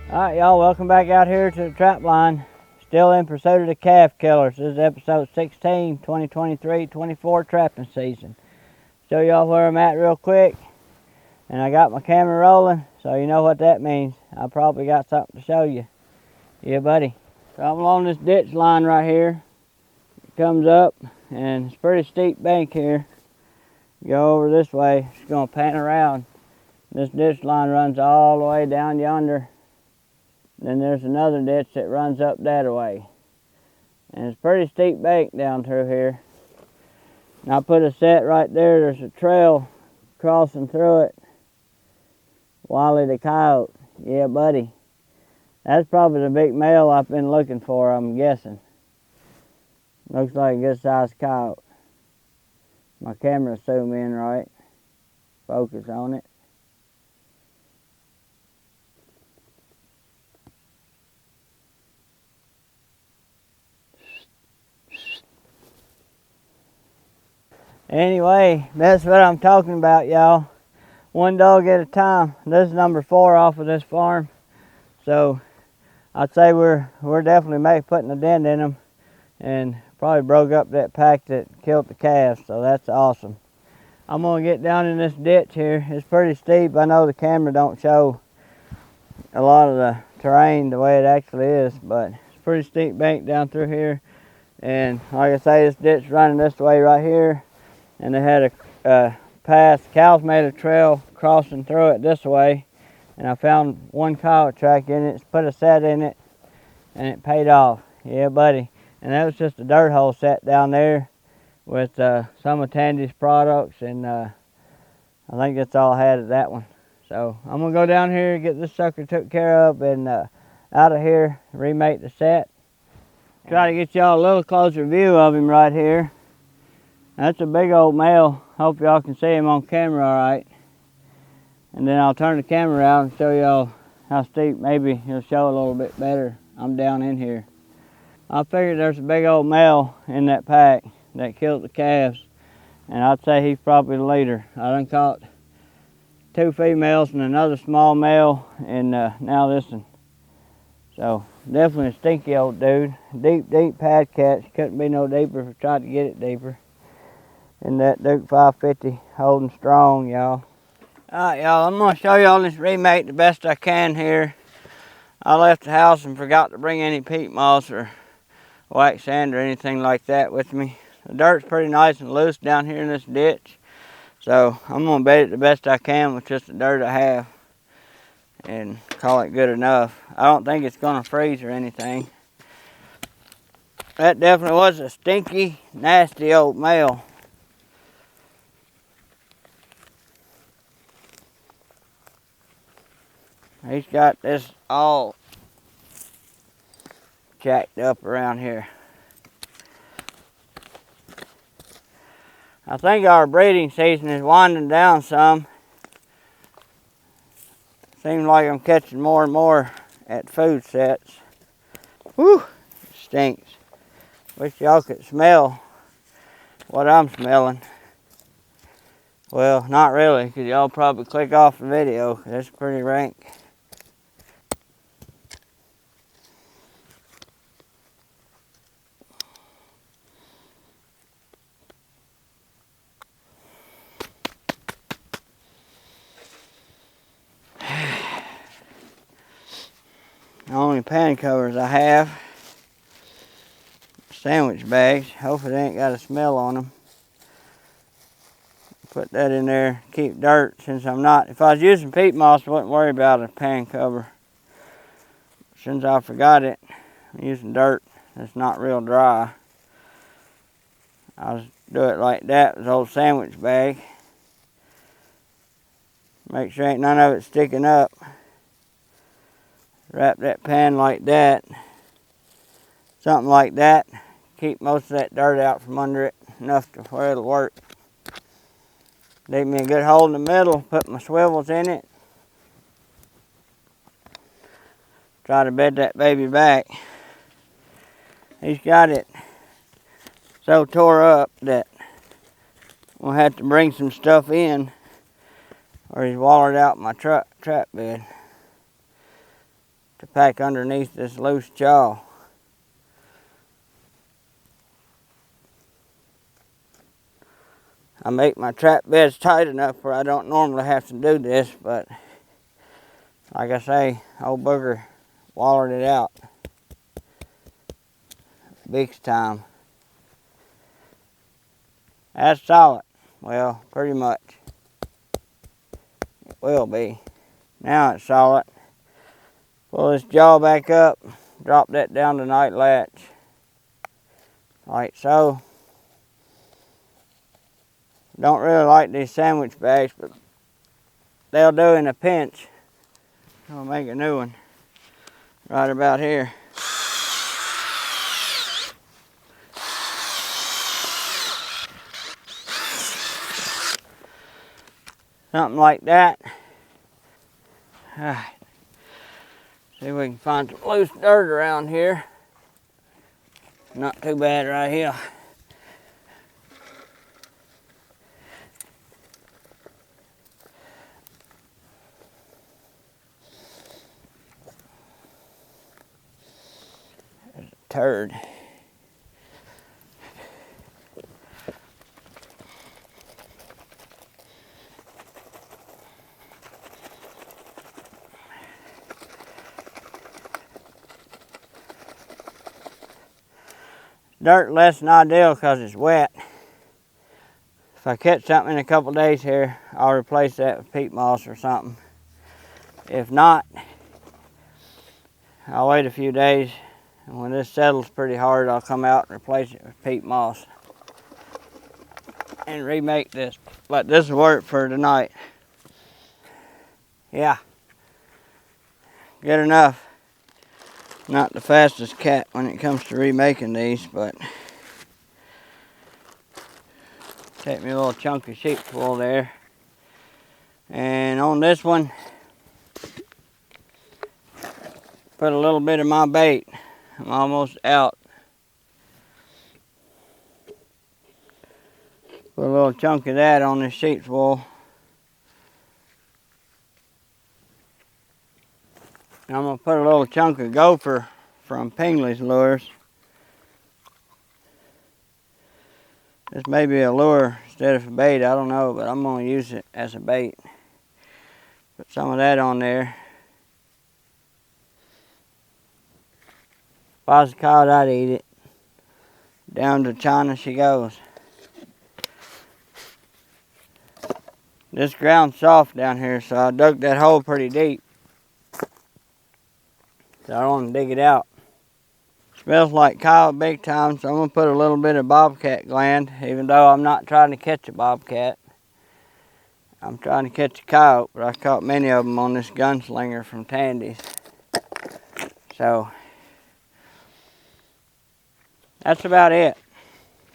Alright y'all, welcome back out here to the trap line. Still in pursuit of the calf killers. This is episode 16, 2023-24 trapping season. Show y'all where I'm at real quick. And I got my camera rolling, so you know what that means. I probably got something to show you. Yeah, buddy. So I'm along this ditch line right here. It comes up, and it's a pretty steep bank here. Go over this way, it's gonna pan around. This ditch line runs all the way down yonder. Then there's another ditch that runs up that way. And it's a pretty steep bank down through here. And I put a set right there. There's a trail crossing through it. Wally the Coyote. Yeah, buddy. That's probably the big male I've been looking for, I'm guessing. Looks like a good sized coyote. My camera zoom in right. Focus on it. Anyway, that's what I'm talking about, y'all. One dog at a time. This is number 4 off of this farm. So I'd say we're definitely putting a dent in them, and probably broke up that pack that killed the calves. So that's awesome. I'm gonna get down in this ditch here. It's pretty steep. I know the camera don't show a lot of the terrain the way it actually is, but it's a pretty steep bank down through here. And like I say, this ditch running this way right here. And they had a path. Cows made a trail crossing through it this way, and I found one coyote track in it, put a set in it, and it paid off. Yeah, buddy. And that was just a dirt hole set down there with some of Tandy's products, and I think that's all I had at that one. So I'm gonna go down here, get this sucker took care of, and out of here, remake the set. Try to get y'all a little closer view of him right here. That's a big old male. Hope y'all can see him on camera all right. And then I'll turn the camera out and show y'all how steep. Maybe he'll show a little bit better. I'm down in here. I figured there's a big old male in that pack that killed the calves. And I'd say he's probably the leader. I done caught 2 females and another small male, and now this one. So definitely a stinky old dude. Deep pad catch. Couldn't be no deeper if I tried to get it deeper. And that Duke 550 holding strong, y'all. Alright, y'all, I'm gonna show y'all this remake the best I can here. I left the house and forgot to bring any peat moss or wax sand or anything like that with me. The dirt's pretty nice and loose down here in this ditch. So I'm gonna bait it the best I can with just the dirt I have and call it good enough. I don't think it's gonna freeze or anything. That definitely was a stinky, nasty old male. He's got this all jacked up around here. I think our breeding season is winding down some. Seems like I'm catching more and more at food sets. Whew, it stinks. Wish y'all could smell what I'm smelling. Well, not really, because y'all probably click off the video, because it's pretty rank. The only pan covers I have, sandwich bags. Hopefully they ain't got a smell on them. Put that in there, keep dirt, since I'm not. If I was using peat moss, I wouldn't worry about a pan cover. Since I forgot it, I'm using dirt that's not real dry. I'll do it like that with the old sandwich bag. Make sure ain't none of it sticking up. Wrap that pan like that. Something like that. Keep most of that dirt out from under it, enough to where it'll work. Dig me a good hole in the middle, put my swivels in it. Try to bed that baby back. He's got it so tore up that we'll have to bring some stuff in, or he's wallered out my trap bed. to pack underneath this loose jaw. I make my trap beds tight enough where I don't normally have to do this, but like I say, old booger wallered it out big time. That's solid. Well, pretty much. It will be. Now it's solid. Pull this jaw back up, drop that down the night latch, like so. Don't really like these sandwich bags, but they'll do in a pinch. I'll make a new one right about here. Something like that. Alright. See if we can find some loose dirt around here. Not too bad right here. There's a turd. Dirt less than ideal because it's wet. If I catch something in a couple days here, I'll replace that with peat moss or something. If not, I'll wait a few days, and when this settles pretty hard, I'll come out and replace it with peat moss and remake this. But this will work for tonight. Yeah, good enough. Not the fastest cat when it comes to remaking these, but take me a little chunk of sheep's wool there. And on this one, put a little bit of my bait. I'm almost out. Put a little chunk of that on this sheep's wool. And I'm going to put a little chunk of gopher from Pingley's lures. This may be a lure instead of a bait, I don't know, but I'm going to use it as a bait. Put some of that on there. If I was a coyote, I'd eat it. Down to China she goes. This ground's soft down here, so I dug that hole pretty deep. So I don't want to dig it out. Smells like coyote big time, so I'm going to put a little bit of bobcat gland, even though I'm not trying to catch a bobcat. I'm trying to catch a coyote, but I caught many of them on this gunslinger from Tandy's. So, that's about it.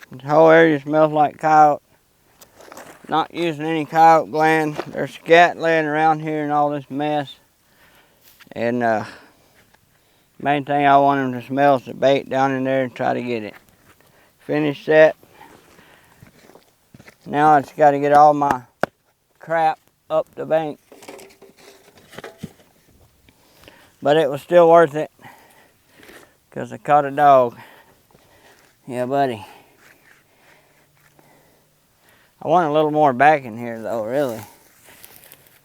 This whole area smells like coyote. Not using any coyote gland. There's scat laying around here and all this mess. And main thing I want them to smell is the bait down in there and try to get it. Finish that. Now I just got to get all my crap up the bank. But it was still worth it because I caught a dog. Yeah, buddy. I want a little more back in here though, really.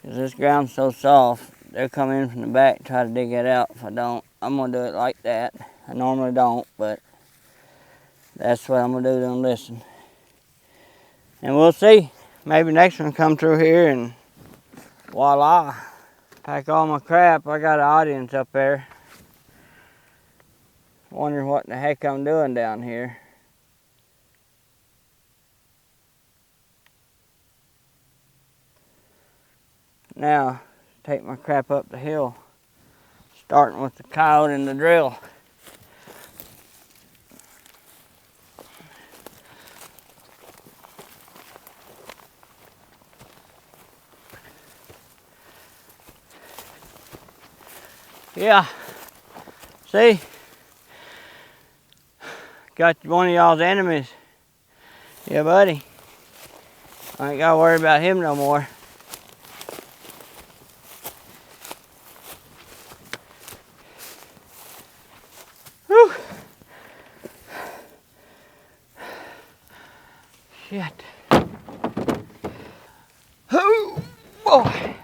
Because this ground's so soft, they'll come in from the back and try to dig it out. If I don't, I'm going to do it like that. I normally don't, but that's what I'm going to do to them, listen. And we'll see. Maybe next one come through here and voila. Pack all my crap. I got an audience up there. Wondering what the heck I'm doing down here. Now, take my crap up the hill, starting with the coyote and the drill. Yeah, see, got one of y'all's enemies. Yeah, buddy, I ain't gotta worry about him no more. shit. Oh, boy.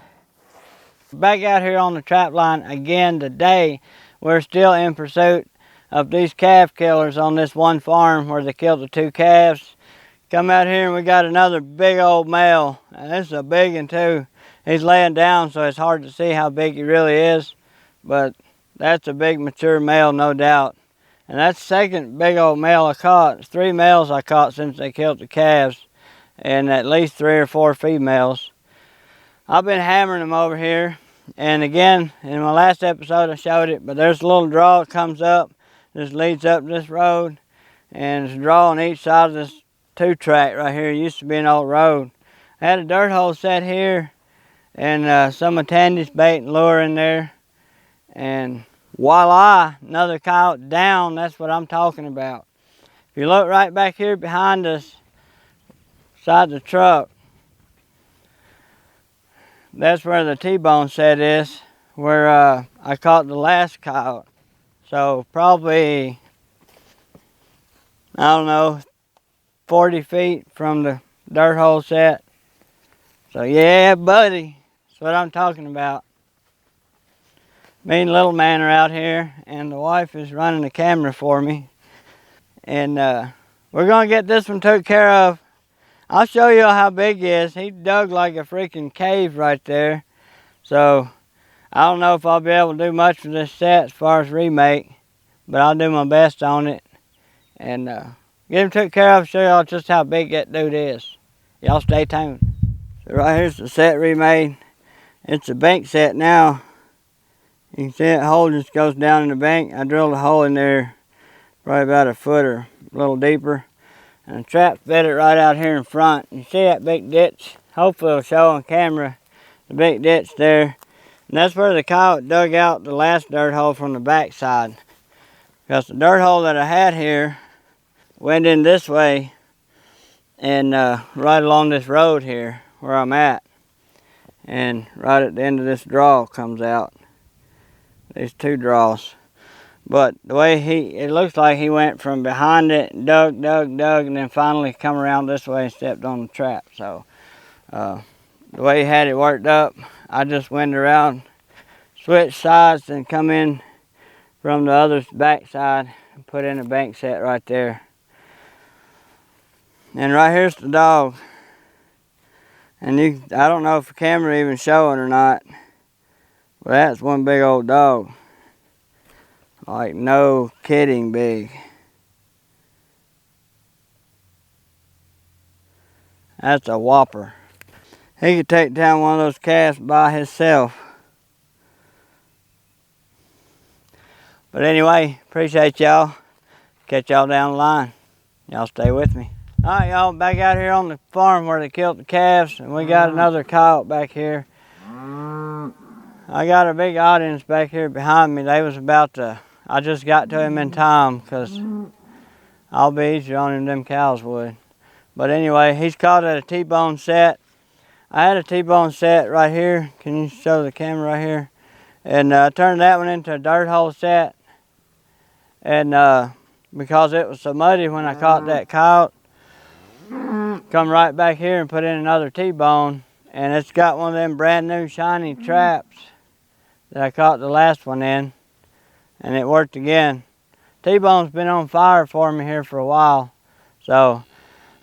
Back out here on the trap line again today. We're still in pursuit of these calf killers on this one farm where they killed the 2 calves. Come out here and we got another big old male. And this is a big one too. He's laying down so it's hard to see how big he really is. But that's a big mature male, no doubt. And that's the second big old male I caught. It's 3 males I caught since they killed the calves. And at least 3 or 4 females. I've been hammering them over here. And again, in my last episode I showed it, but there's a little draw that comes up. This leads up this road. And it's a draw on each side of this 2-track right here. It used to be an old road. I had a dirt hole set here. And some of Tandy's bait and lure in there. And voila, another coyote down. That's what I'm talking about. If you look right back here behind us, beside the truck, that's where the T-bone set is, where I caught the last coyote. So probably, I don't know, 40 feet from the dirt hole set. So yeah, buddy, that's what I'm talking about. Me and little man are out here, and the wife is running the camera for me. And we're gonna get this one took care of. I'll show you how big he is. He dug like a freaking cave right there. So I don't know if I'll be able to do much for this set as far as remake, but I'll do my best on it. And get him took care of, show y'all just how big that dude is. Y'all stay tuned. So right here's the set remade. It's a bank set now. You can see that hole just goes down in the bank. I drilled a hole in there probably about a foot or a little deeper. And the trap fed it right out here in front. You see that big ditch? Hopefully it'll show on camera the big ditch there. And that's where the coyote dug out the last dirt hole from the back side. Because the dirt hole that I had here went in this way and right along this road here where I'm at. And right at the end of this draw comes out. These 2 draws. But the way it looks like he went from behind it, dug, and then finally come around this way and stepped on the trap. So the way he had it worked up, I just went around, switched sides, and come in from the other back side and put in a bank set right there. And right here's the dog. And I don't know if the camera even showing or not, but that's one big old dog. Like no kidding big. That's a whopper. He could take down one of those calves by himself. But anyway, appreciate y'all. Catch y'all down the line. Y'all stay with me. Alright y'all, back out here on the farm where they killed the calves, and we got another coyote back here. I got a big audience back here behind me. They was about to, I just got to him in time because I'll be easier on him than them cows would. But anyway, he's caught at a T-bone set. I had a T-bone set right here. Can you show the camera right here? And I turned that one into a dirt hole set. And because it was so muddy when I caught that coyote, come right back here and put in another T-bone. And it's got one of them brand new shiny traps that I caught the last one in. And it worked again. T-bone's been on fire for me here for a while. So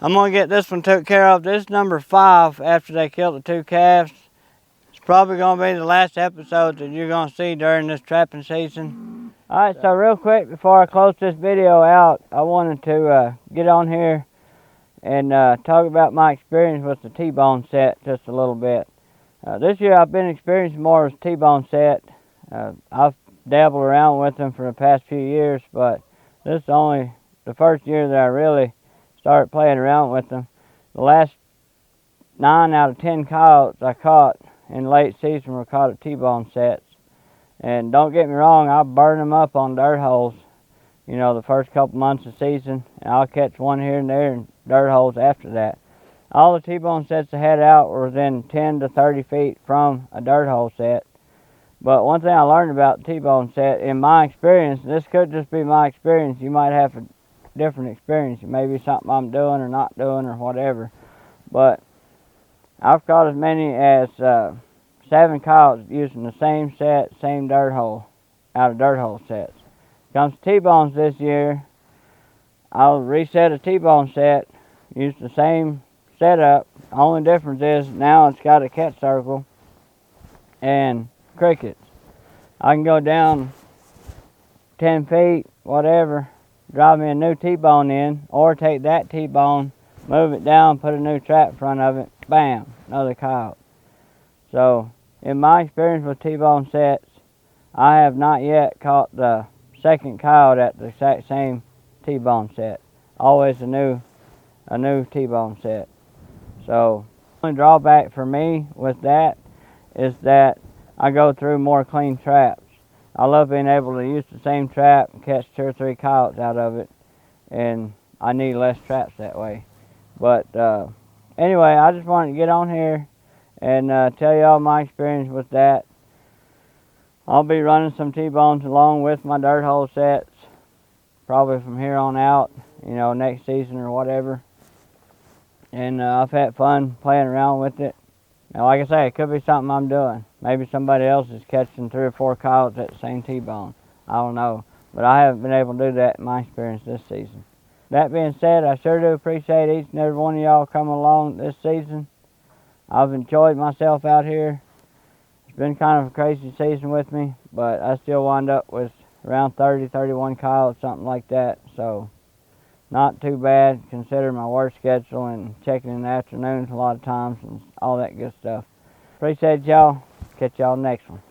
I'm gonna get this one took care of. This is number 5 after they killed the 2 calves. It's probably gonna be the last episode that you're gonna see during this trapping season. Alright, so real quick before I close this video out, I wanted to get on here and talk about my experience with the T-bone set just a little bit. This year I've been experiencing more with T-bone set. I've dabbled around with them for the past few years, but this is only the first year that I really started playing around with them. The last 9 out of 10 coyotes I caught in late season were caught at T-bone sets. And don't get me wrong, I burn them up on dirt holes, you know, the first couple months of season, and I'll catch one here and there in dirt holes after that. All the T-bone sets I had out were within 10 to 30 feet from a dirt hole set. But one thing I learned about the T-bone set, in my experience, this could just be my experience, you might have a different experience. It may be something I'm doing or not doing or whatever. But I've caught as many as 7 coyotes using the same set, same dirt hole, out of dirt hole sets. Comes to T-bones this year, I'll reset a T-bone set, use the same setup. Only difference is now it's got a catch circle and crickets. I can go down 10 feet, whatever, drive me a new T-bone in, or take that T-bone, move it down, put a new trap in front of it, bam, another coyote. So, in my experience with T-bone sets, I have not yet caught the second coyote at the exact same T-bone set. Always a new T-bone set. So, the only drawback for me with that is that I go through more clean traps. I love being able to use the same trap and catch 2 or 3 coyotes out of it, and I need less traps that way. But anyway, I just wanted to get on here and tell y'all my experience with that. I'll be running some T-bones along with my dirt hole sets, probably from here on out, you know, next season or whatever. And I've had fun playing around with it. Now, like I say, it could be something I'm doing. Maybe somebody else is catching 3 or 4 coyotes at the same T-bone. I don't know. But I haven't been able to do that in my experience this season. That being said, I sure do appreciate each and every one of y'all coming along this season. I've enjoyed myself out here. It's been kind of a crazy season with me, but I still wind up with around 30, 31 coyotes, something like that. So, not too bad considering my work schedule and checking in the afternoons a lot of times and all that good stuff. Appreciate y'all. Catch y'all next one.